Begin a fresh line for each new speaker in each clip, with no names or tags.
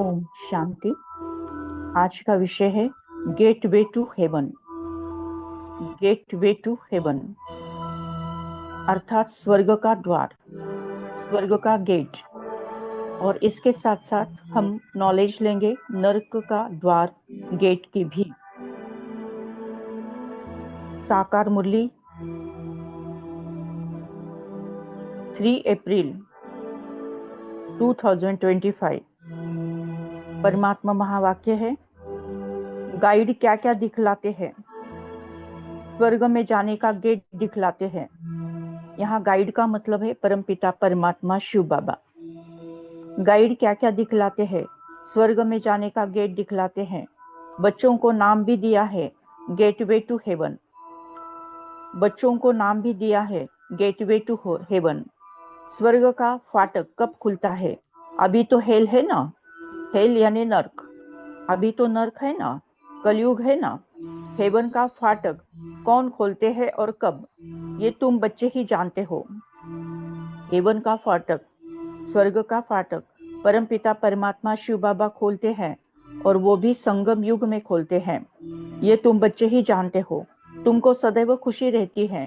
ओम शांति। आज का विषय है gateway to heaven. Gateway to heaven अर्थात स्वर्ग का द्वार, स्वर्ग का गेट। और इसके साथ साथ हम नॉलेज लेंगे नर्क का द्वार, गेट की भी। साकार मुरली 3 अप्रैल 2025। परमात्मा महावाक्य है, गाइड क्या क्या दिखलाते हैं? स्वर्ग में जाने का गेट दिखलाते हैं। यहाँ गाइड का मतलब है परमपिता परमात्मा शिव बाबा। गाइड क्या क्या दिखलाते हैं? स्वर्ग में जाने का गेट दिखलाते हैं। बच्चों को नाम भी दिया है गेटवे टू हेवन। बच्चों को नाम भी दिया है गेटवे टू हेवन। स्वर्ग का फाटक कब खुलता है? अभी तो हेल है ना, हेल यानी नर्क। अभी तो नर्क है ना, कलयुग है ना। हेवन का फाटक कौन खोलते हैं और कब, ये तुम बच्चे ही जानते हो। हेवन का फाटक, स्वर्ग का फाटक परमपिता परमात्मा शिव बाबा खोलते हैं, और वो भी संगम युग में खोलते हैं। ये तुम बच्चे ही जानते हो। तुमको सदैव खुशी रहती है।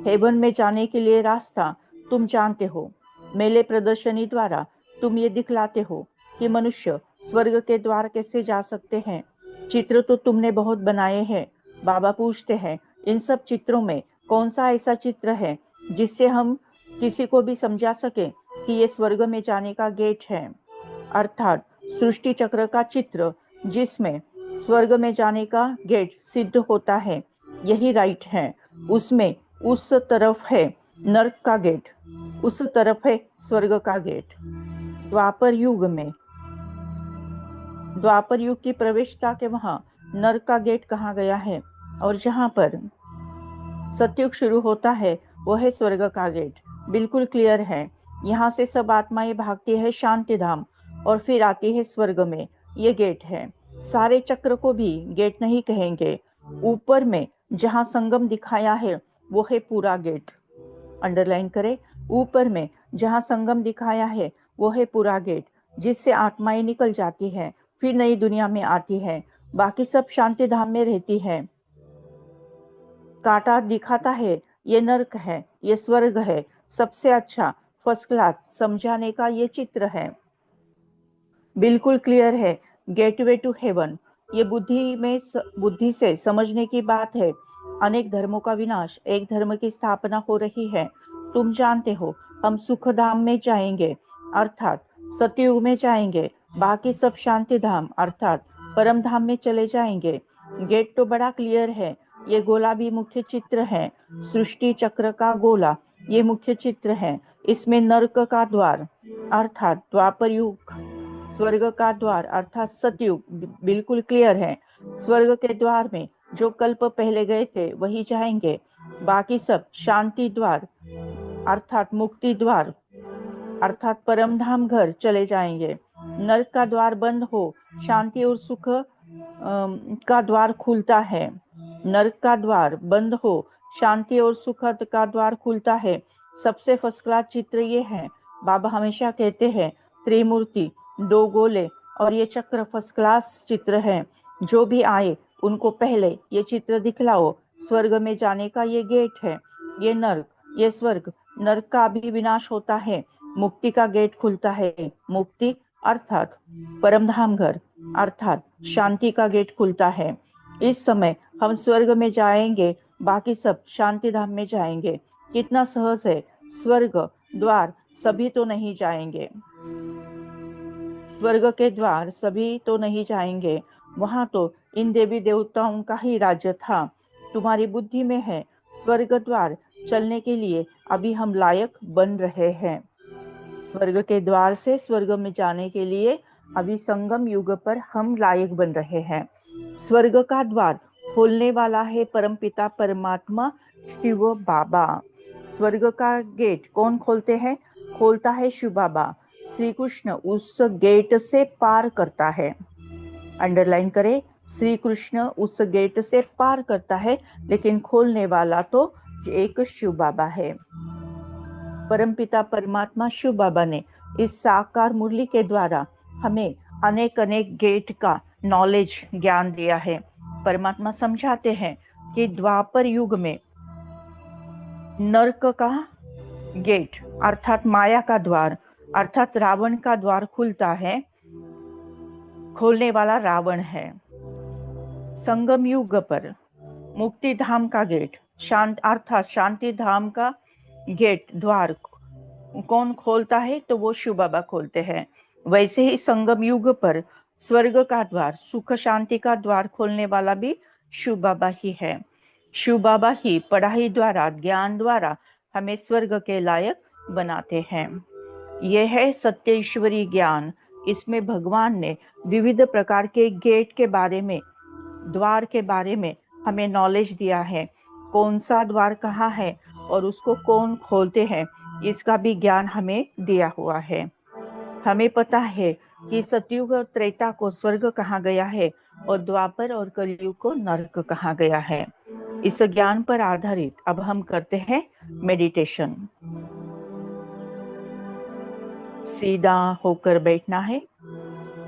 हेवन में जाने के लिए रास्ता तुम जानते हो। मेले प्रदर्शनी द्वारा तुम ये दिखलाते हो कि मनुष्य स्वर्ग के द्वार कैसे जा सकते हैं। चित्र तो तुमने बहुत बनाए हैं। बाबा पूछते हैं, इन सब चित्रों में कौन सा ऐसा चित्र है जिससे हम किसी को भी समझा सके कि ये स्वर्ग में जाने का गेट है। अर्थात सृष्टि चक्र का चित्र जिसमें स्वर्ग में जाने का गेट सिद्ध होता है, यही राइट है। उसमें उस तरफ है नर्क का गेट, उस तरफ है स्वर्ग का गेट। द्वापर युग में, द्वापर युग की प्रवेशता के वहां नर्क का गेट कहाँ गया है, और जहां पर सतयुग शुरू होता है वो है स्वर्ग का गेट। बिल्कुल क्लियर है। यहाँ से सब आत्माएं भागती है शांति धाम और फिर आती है स्वर्ग में। ये गेट है। सारे चक्र को भी गेट नहीं कहेंगे। ऊपर में जहाँ संगम दिखाया है वो है पूरा गेट। अंडरलाइन करें, ऊपर में जहाँ संगम दिखाया है वो है पूरा गेट, जिससे आत्माएं निकल जाती है, फिर नई दुनिया में आती है। बाकी सब शांति धाम में रहती है। कांटा दिखाता है ये नर्क है, ये स्वर्ग है। सबसे अच्छा फर्स्ट क्लास समझाने का ये चित्र है। बिल्कुल क्लियर है। गेटवे टू हेवन, ये बुद्धि से समझने की बात है। अनेक धर्मों का विनाश, एक धर्म की स्थापना हो रही है। तुम जानते हो हम सुख धाम में जाएंगे, अर्थात सतयुग में जाएंगे। बाकी सब शांति धाम अर्थात परम धाम में चले जाएंगे। गेट तो बड़ा क्लियर है। ये गोला भी मुख्य चित्र है। सृष्टि चक्र का गोला ये मुख्य चित्र है। इसमें नर्क का द्वार अर्थात द्वापर युग, स्वर्ग का द्वार अर्थात सतयुग बिल्कुल क्लियर है। स्वर्ग के द्वार में जो कल्प पहले गए थे वही जाएंगे। बाकी सब शांति द्वार अर्थात मुक्ति द्वार अर्थात परम धाम घर चले जाएंगे। नरक का द्वार बंद हो, शांति और सुख का द्वार खुलता है। नरक का द्वार बंद हो, शांति और सुख का द्वार खुलता है। सबसे फर्स्ट क्लास चित्र ये है। बाबा हमेशा कहते हैं त्रिमूर्ति, दो गोले और ये चक्र फर्स्ट क्लास चित्र है। जो भी आए उनको पहले ये चित्र दिखलाओ। स्वर्ग में जाने का ये गेट है, ये नर्क, ये स्वर्ग। नर्क का भी विनाश होता है, मुक्ति का गेट खुलता है। मुक्ति अर्थात परमधाम घर अर्थात शांति का गेट खुलता है। इस समय हम स्वर्ग में जाएंगे, बाकी सब शांति धाम में जाएंगे। कितना सहज है। स्वर्ग द्वार सभी तो नहीं जाएंगे, स्वर्ग के द्वार सभी तो नहीं जाएंगे। वहां तो इन देवी देवताओं का ही राज्य था। तुम्हारी बुद्धि में है स्वर्ग द्वार चलने के लिए अभी हम लायक बन रहे हैं। स्वर्ग के द्वार से स्वर्ग में जाने के लिए अभी संगम युग पर हम लायक बन रहे हैं। स्वर्ग का द्वार खोलने वाला है परमपिता परमात्मा शिव बाबा। स्वर्ग का गेट कौन खोलते हैं? खोलता है शिव बाबा। श्री कृष्ण उस गेट से पार करता है। अंडरलाइन करें, श्री कृष्ण उस गेट से पार करता है, लेकिन खोलने वाला तो एक शिव बाबा है। परमपिता परमात्मा शिव बाबा ने इस साकार मुरली के द्वारा हमें अनेक अनेक गेट का नॉलेज ज्ञान दिया है। परमात्मा समझाते हैं कि द्वापर युग में नरक का गेट अर्थात माया का द्वार अर्थात रावण का द्वार खुलता है, खोलने वाला रावण है। संगम युग पर मुक्ति धाम का गेट शांत अर्थात शांति धाम का गेट द्वार कौन खोलता है, तो वो शिव बाबा खोलते हैं। वैसे ही संगम युग पर स्वर्ग का द्वार सुख शांति का द्वार खोलने वाला भी शिव बाबा ही है। शिव बाबा ही पढ़ाई द्वारा ज्ञान द्वारा हमें स्वर्ग के लायक बनाते हैं। यह है सत्य ईश्वरी ज्ञान। इसमें भगवान ने विविध प्रकार के गेट के बारे में, द्वार के बारे में हमें नॉलेज दिया है। कौन सा द्वार कहाँ है और उसको कौन खोलते हैं, इसका भी ज्ञान हमें दिया हुआ है। हमें पता है कि सतयुग और त्रेता को स्वर्ग कहा गया है और द्वापर और कलयुग को नरक कहा गया है। इस ज्ञान पर आधारित अब हम करते हैं मेडिटेशन। सीधा होकर बैठना है।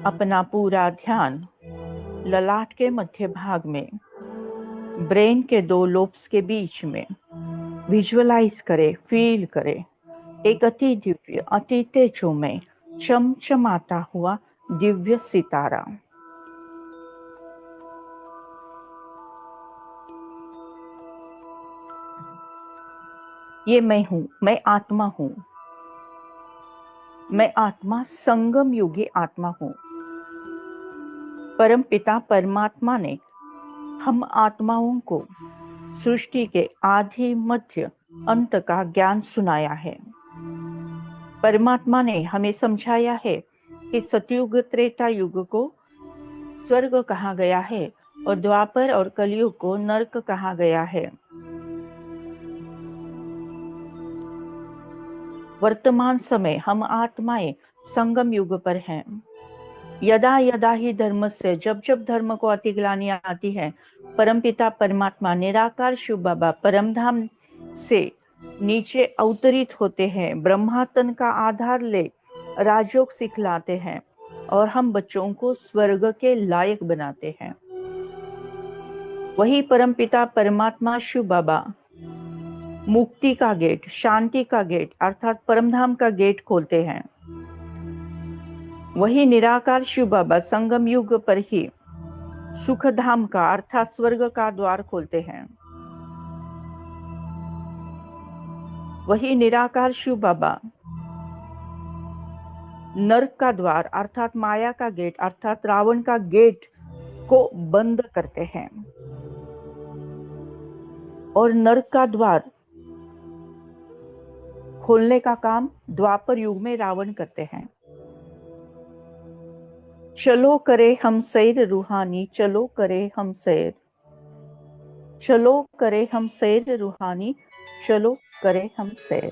अपना पूरा ध्यान ललाट के मध्य भाग में, ब्रेन के 2 लोब्स के बीच में विजुअलाइज करें, फील करें एक अति दिव्य, अति तेजोमय, चमचमाता हुआ दिव्य सितारा। ये मैं हूं, मैं आत्मा हूं। मैं आत्मा संगम युगी आत्मा हूं। परम पिता परमात्मा ने हम आत्माओं को सृष्टि के आदि मध्य अंत का ज्ञान सुनाया है। परमात्मा ने हमें समझाया है कि सतयुग त्रेता युग को स्वर्ग कहा गया है और द्वापर और कलयुग को नरक कहा गया है। वर्तमान समय हम आत्माएं संगम युग पर हैं। यदा यदा ही धर्म से, जब जब धर्म को अतिग्लानि आती है, परमपिता परमात्मा निराकार शिव बाबा परमधाम से नीचे अवतरित होते हैं, ब्रह्मातन का आधार ले राजयोग सिखलाते हैं और हम बच्चों को स्वर्ग के लायक बनाते हैं। वही परमपिता परमात्मा शिव बाबा मुक्ति का गेट, शांति का गेट अर्थात परमधाम का गेट खोलते हैं। वही निराकार शिव बाबा संगम युग पर ही सुखधाम का अर्थात स्वर्ग का द्वार खोलते हैं। वही निराकार शिव बाबा नरक का द्वार अर्थात माया का गेट अर्थात रावण का गेट को बंद करते हैं और नरक का द्वार खोलने का काम द्वापर युग में रावण करते हैं। चलो करे हम सैर रूहानी, चलो करे हम सैर, चलो करे हम सैर रूहानी, चलो करे हम सैर।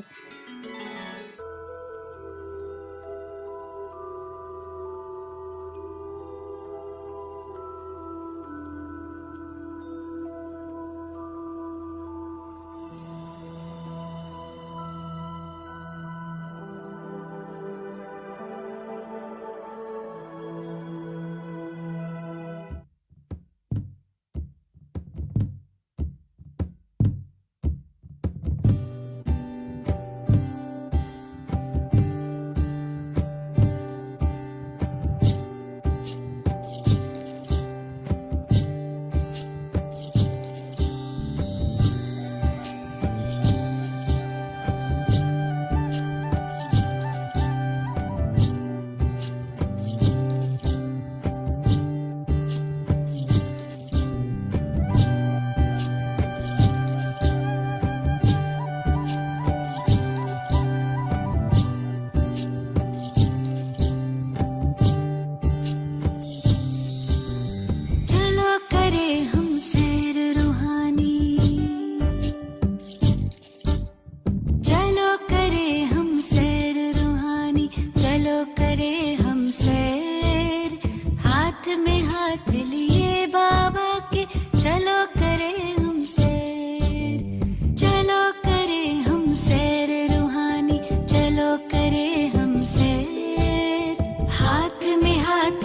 हाथ में हाथ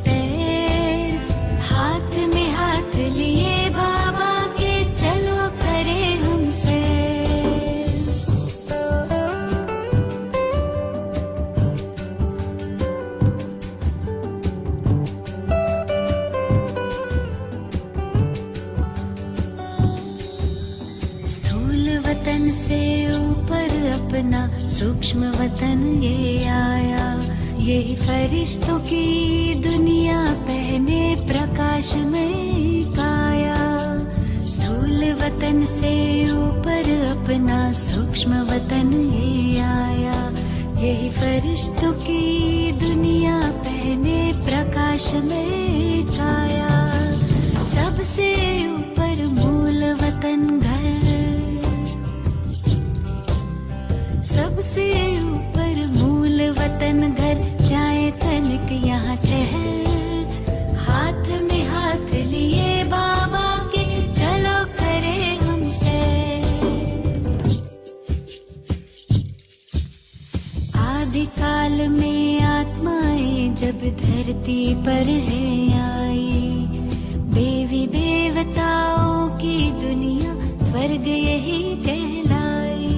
तैर, हाथ में हाथ लिए बाबा के चलो करे हम सैर। स्थूल वतन से ऊपर अपना सूक्ष्म वतन ये आया, यही फरिश्तों की दुनिया पहने प्रकाश में काया। स्थूल वतन से ऊपर अपना सूक्ष्म वतन ये आया, यही फरिश्तों की दुनिया पहने प्रकाश में काया। सबसे ऊपर मूल वतन घर, सबसे ऊपर मूल वतन घर, जाए तनिक यहाँ ठहर, हाथ में हाथ लिए बाबा के चलो करे हमसे। आदिकाल में आत्माएं जब धरती पर है आई, देवी देवताओं की दुनिया स्वर्ग यही कहलाई।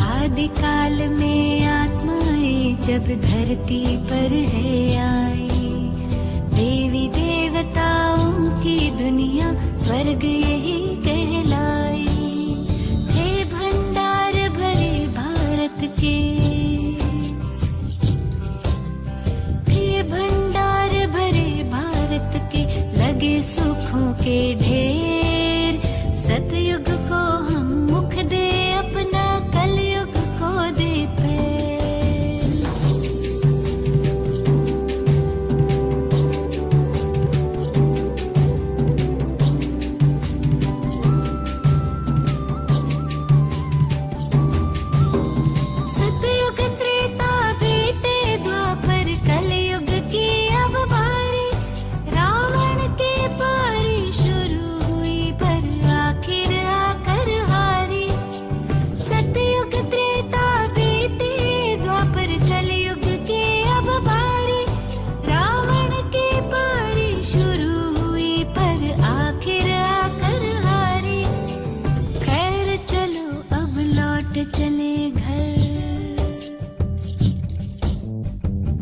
आदिकाल में आत्माएं जब धरती पर है आई, देवी देवताओं की दुनिया स्वर्ग यही कहलाई। थे भंडार भरे भारत के, थे भंडार भरे भारत के, लगे सुखों के ढेर। सतयुग को हम मुख दे अपना, कलयुग को दे पैर। सतयुग त्रेता बीते द्वापर, कलयुग की अब बारी। रावण के पारी शुरू हुई पर आखिर आकर हारी। सतयुग त्रेता बीते द्वापर, कलयुग के अब बारी। रावण के पारी शुरू हुई पर आखिर आकर हारी। खैर चलो अब लौट चले घर,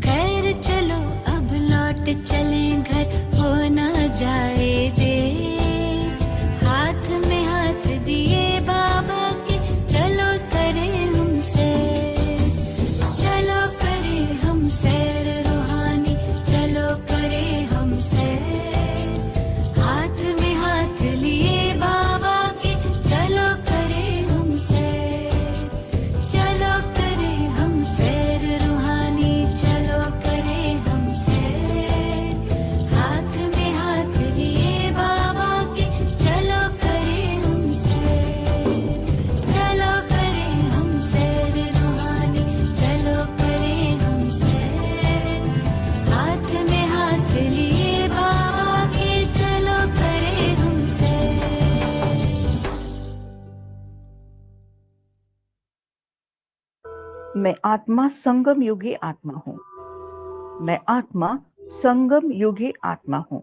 खैर चलो अब लौट चले घर, हो ना जाए देर। हाथ में हाथ दिए बाबा के चलो करे हम सैर, चलो करे हम सैर रूहानी, चलो करे हम सैर। हाथ में हाथ लिए बाबा के चलो करे हम सैर, चलो करे हम सैर रूहानी, चलो करे हम सैर। हाथ में हाथ लिए बाबा के चलो करे हम सैर, चलो करे हम सैर रूहानी, चलो करे हम सैर। हाथ में हाथ लिए बाबा के चलो करे हम सैर।
मैं आत्मा संगम युगी आत्मा हूँ। मैं आत्मा संगम युगी आत्मा हूँ।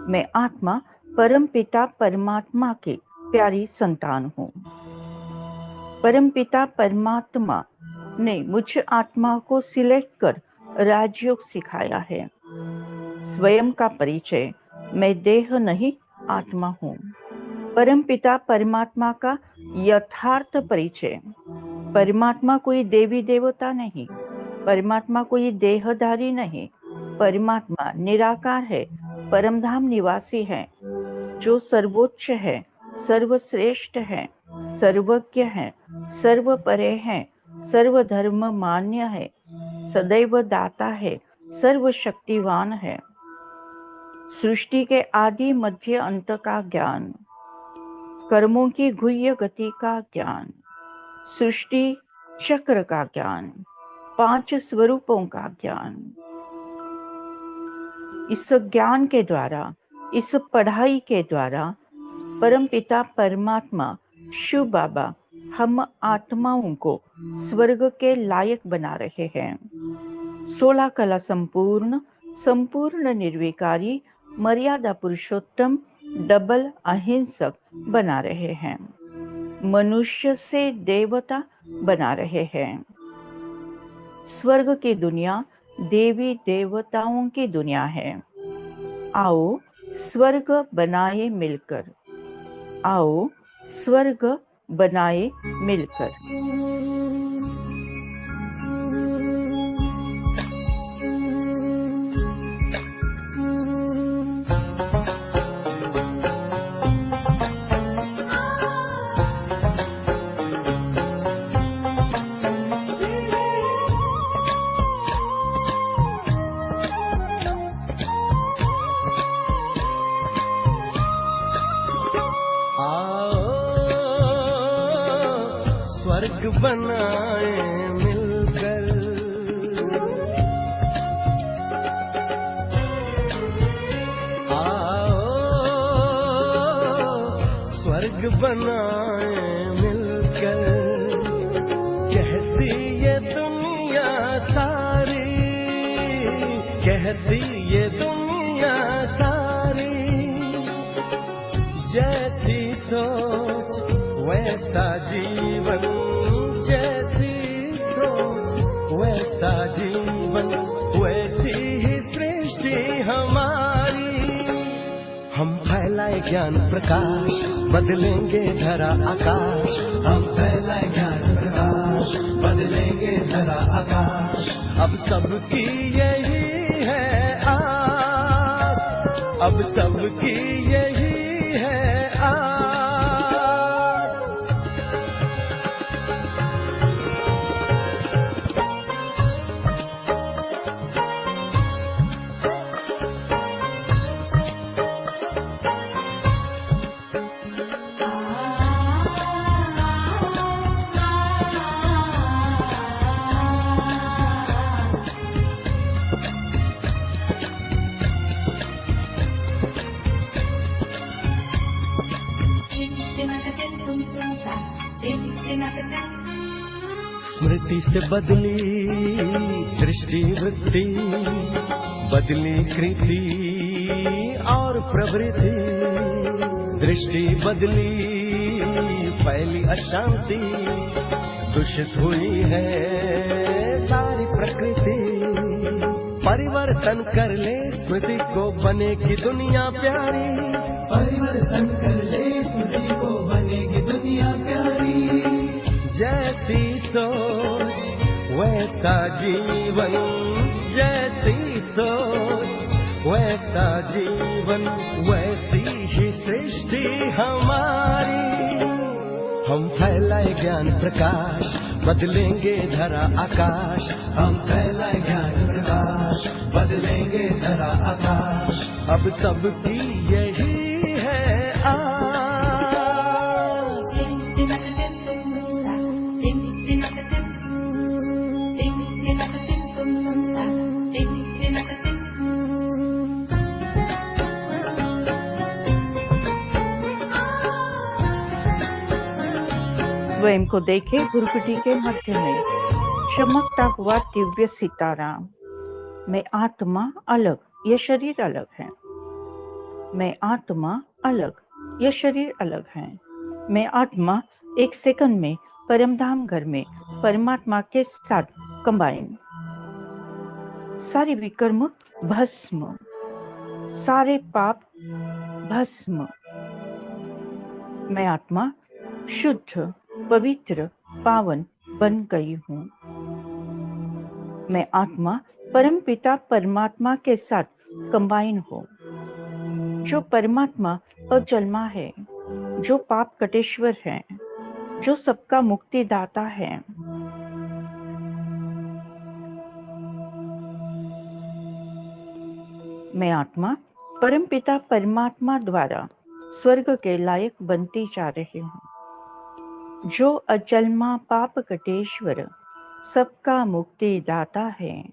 मैं आत्मा परम पिता परमात्मा की प्यारी संतान हूँ। परम पिता परमात्मा ने मुझ आत्मा को सिलेक्ट कर राजयोग सिखाया है। स्वयं का परिचय, मैं देह नहीं आत्मा हूँ। परम पिता परमात्मा का यथार्थ परिचय, परमात्मा कोई देवी देवता नहीं, परमात्मा कोई देहधारी नहीं, परमात्मा निराकार है, परमधाम निवासी है, जो सर्वोच्च है, सर्वश्रेष्ठ है, सर्वज्ञ है, सर्व परे है, सर्वधर्म मान्य है, सदैव दाता है, सर्वशक्तिवान है। सृष्टि के आदि मध्य अंत का ज्ञान, कर्मों की गुह्य गति का ज्ञान, सृष्टि चक्र का ज्ञान, 5 स्वरूपों का ज्ञान। इस ज्ञान के द्वारा, इस पढ़ाई के द्वारा परमपिता परमात्मा शिव बाबा हम आत्माओं को स्वर्ग के लायक बना रहे हैं। 16 कला संपूर्ण संपूर्ण निर्विकारी मर्यादा पुरुषोत्तम डबल अहिंसक बना रहे हैं। मनुष्य से देवता बना रहे हैं। स्वर्ग की दुनिया देवी देवताओं की दुनिया है। आओ स्वर्ग बनाए मिलकर। आओ स्वर्ग बनाए मिलकर।
स्वर्ग बनाए मिलकर। आओ स्वर्ग बनाए मिलकर। कहती ये दुनिया सारी, कहती ये दुनिया सारी, जैसी सोच वैसा जीवन, जैसी सोच वैसा जीवन, वैसी ही सृष्टि हमारी। हम फैलाए ज्ञान प्रकाश, बदलेंगे धरा आकाश।
हम फैलाए ज्ञान प्रकाश, बदलेंगे धरा आकाश।
अब सबकी यही है आस, अब सबकी यही है आस। स्मृति से बदली दृष्टि वृत्ति, बदली कृति और प्रवृत्ति। दृष्टि बदली फैली अशांति, दूषित हुई है सारी प्रकृति। परिवर्तन कर ले स्मृति को, बनेगी दुनिया प्यारी।
परिवर्तन कर ले स्मृति को, बनेगी दुनिया प्यारी।
जैसी सोच वैसा जीवन, जैसी सोच वैसा जीवन, वैसी ही सृष्टि हमारी। हम फैलाए ज्ञान प्रकाश, बदलेंगे धरा आकाश।
हम फैलाए ज्ञान प्रकाश, बदलेंगे धरा आकाश।
अब सबकी यही है आस।
स्वयं को देखे भुरकुटी के मध्य में चमकता हुआ दिव्य सितारा। मैं आत्मा अलग, यह शरीर अलग है। मैं आत्मा अलग, यह शरीर अलग है। मैं आत्मा एक सेकंड में परमधाम घर में परमात्मा के साथ कंबाइन। सारे विकर्म भस्म, सारे पाप भस्म। मैं आत्मा शुद्ध, पवित्र, पावन बन गई हूँ। मैं आत्मा परमपिता परमात्मा के साथ कंबाइन हूँ। जो परमात्मा अजन्मा है, जो पाप कटेश्वर है, जो सबका मुक्तिदाता है। मैं आत्मा परमपिता परमात्मा द्वारा स्वर्ग के लायक बनती जा रही हूँ। जो अजन्मा पाप कटेश्वर सबका मुक्तिदाता है।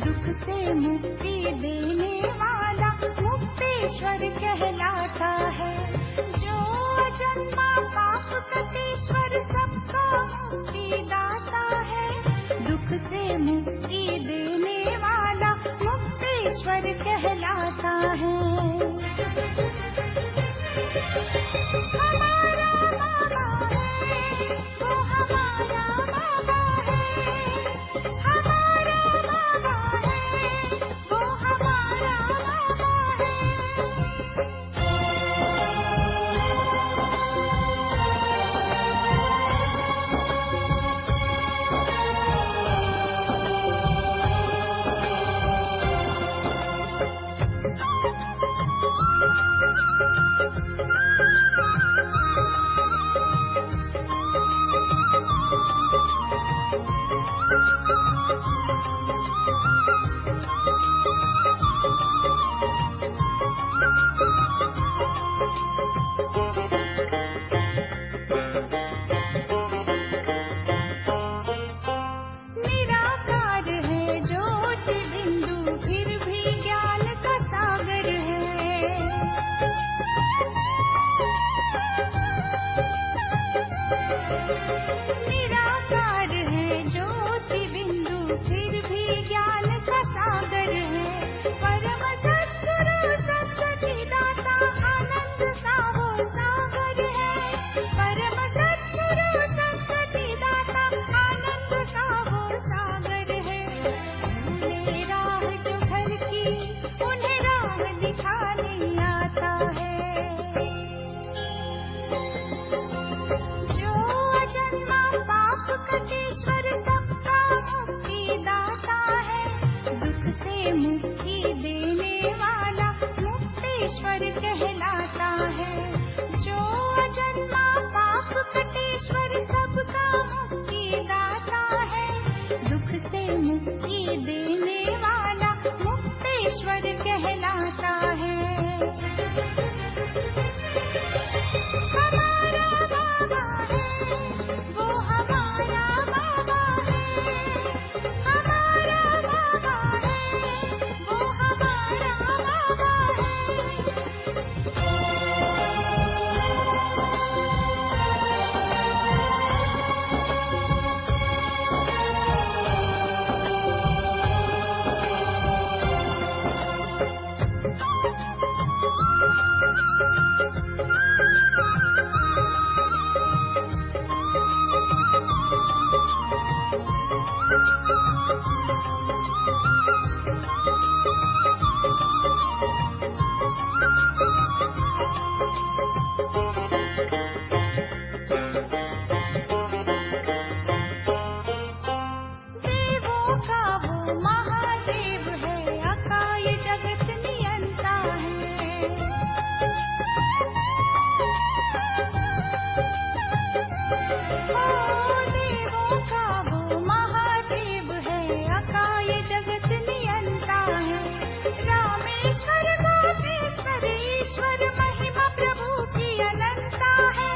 दुख से मुक्ति देने वाला मुक्तेश्वर कहलाता है। जो अजन्मा पाप कटेश्वर सबका मुक्ति दाता है। दुख से मुक्ति देने वाला मुक्तेश्वर कहलाता है। हमारा बाबा है, वो हमारा बाबा है। हमारा बाबा है, वो हमारा बाबा है। निराकार है ज्योति बिंदु फिर भी ज्ञान का सागर है। निराकार है ज्योति बिंदु फिर भी ज्ञान का सागर है। परम सद्गुरु सद्गति दाता आनंद का वो सागर है। परम सद्गुरु सद्गति दाता आनंद का वो सागर है। भूले राह जो घर की उन्हें राह दिखाने आता है। जो अजन्मा पाप कटेश्वर सबका मुक्ति दाता है। दुख से मुक्ति देने वाला मुक्तेश्वर कहलाता है। जो अजन्मा पाप कटेश्वर सबका मुक्ति दाता है। दुख से मुक्ति देने वाला मुक्तेश्वर कहलाता है। हमारा बाबा है, वो हमारा बाबा है। हमारा बाबा है, वो हमारा बाबा है। देवों का वो महादेव है, अकाय जगत नियंता है। ओ देवों का वो महादेव है, अकाय जगत नियंता है। रामेश्वर गोपेश्वर ईश्वर महिमा प्रभु की अनंता है।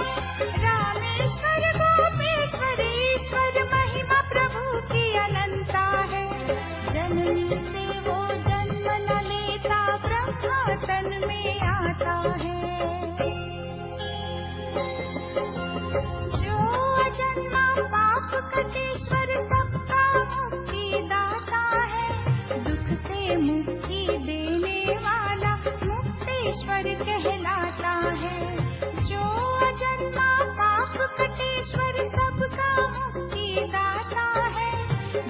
रामेश्वर गोपेश्वर ईश्वर महिमा प्रभु की अनंता है। जननी से वो जन्म न लेता ब्रह्मा तन में आता है। जो अजन्मा पाप कटेश्वर सबका मुक्ति दाता है। दुख से मुक्ति देने वाला मुक्तेश्वर कहलाता है। जो अजन्मा पाप कटेश्वर सबका मुक्ति दाता है।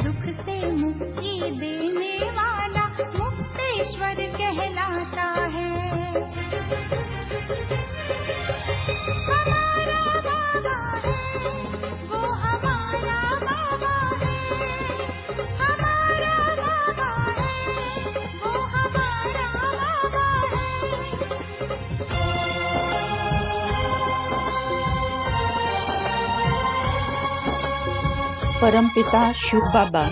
दुख से मुक्ति देने वाला मुक्तेश्वर कहलाता है। हमारा बाबा है, वो हमारा बाबा है। हमारा बाबा है, वो हमारा बाबा है।
परमपिता शिव बाबा।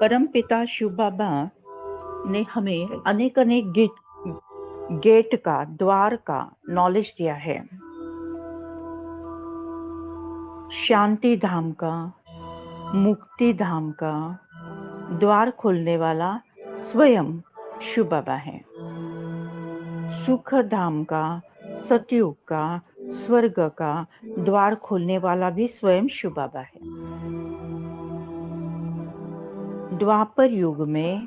परमपिता शिव बाबा ने हमें अनेक अनेक गेट का, द्वार का नॉलेज दिया है। शांति धाम का, मुक्ति धाम का द्वार खोलने वाला स्वयं शिव बाबा है। सुख धाम का, सतयुग का, स्वर्ग का द्वार खोलने वाला भी स्वयं शिव बाबा है। द्वापर युग में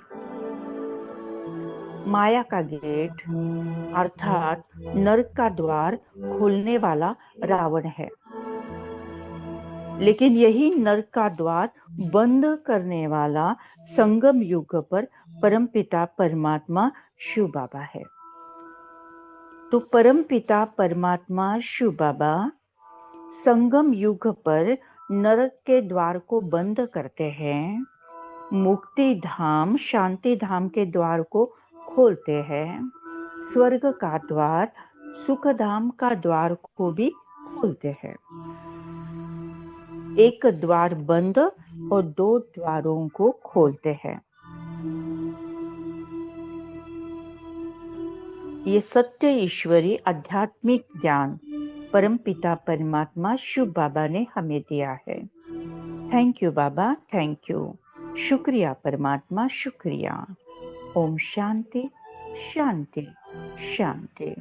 माया का गेट अर्थात नरक का द्वार खोलने वाला रावण है, लेकिन यही नरक का द्वार बंद करने वाला संगम युग पर परमपिता परमात्मा शिव बाबा है। तो परमपिता परमात्मा शिव बाबा संगम युग पर नरक के द्वार को बंद करते हैं, मुक्ति धाम शांति धाम के द्वार को खोलते हैं, स्वर्ग का द्वार सुख धाम का द्वार को भी खोलते हैं। एक द्वार बंद और दो द्वारों को खोलते हैं। ये सत्य ईश्वरी आध्यात्मिक ज्ञान परमपिता परमात्मा शिव बाबा ने हमें दिया है। Thank you Baba, thank you. शुक्रिया परमात्मा, शुक्रिया। ओम शांति शांति शांति।